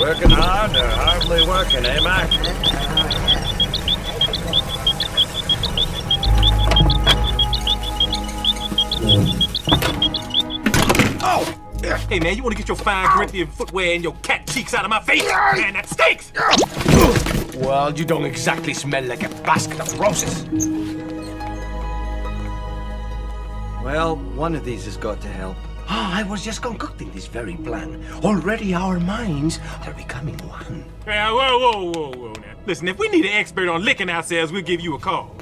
Working hard or hardly working, eh, Mac? Oh! Hey, man, you want to get your fine Corinthian footwear and your cat cheeks out of my face? Man, that stinks! Well, you don't exactly smell like a basket of roses. Well, one of these has got to help. I was just concocting this very plan. Already our minds are becoming one. Whoa, now. Listen, if we need an expert on licking ourselves, we'll give you a call.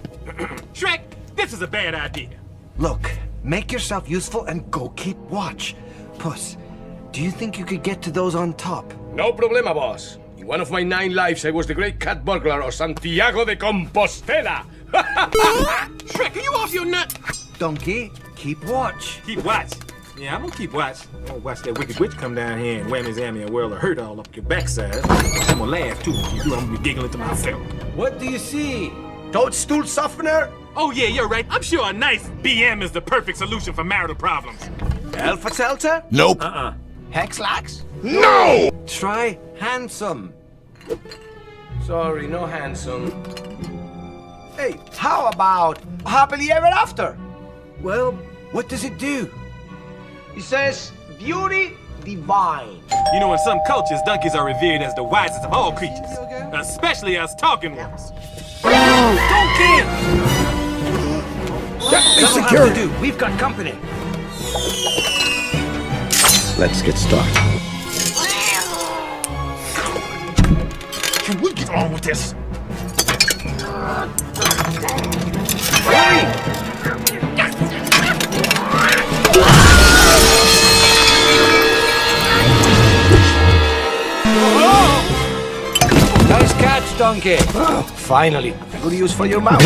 Shrek, this is a bad idea. Look, make yourself useful and go keep watch. Puss, do you think you could get to those on top? No problema, boss. In one of my 9 lives, I was the great cat burglar of Santiago de Compostela. Shrek, are you off your nut? Donkey, keep watch. Keep watch. Yeah, I'm gonna keep watch. I'm gonna watch that wicked witch come down here and whammy zammy a whirl of hurt all up your backside. I'm gonna laugh too if you do. I'm gonna be giggling to myself. What do you see? Toadstool softener? Oh yeah, you're right. I'm sure a nice BM is the perfect solution for marital problems. Alpha-Seltzer? Nope. Hex-Lax? No! Try handsome. Sorry, no handsome. Hey, how about happily ever after? Well, what does it do? It says, beauty divine. You know, in some cultures, donkeys are revered as the wisest of all creatures, especially us talking ones. Donkey! That'll have to do. We've got company. Let's get started. Can we get on with this? Nice catch, Donkey. Finally, good use for your mouth.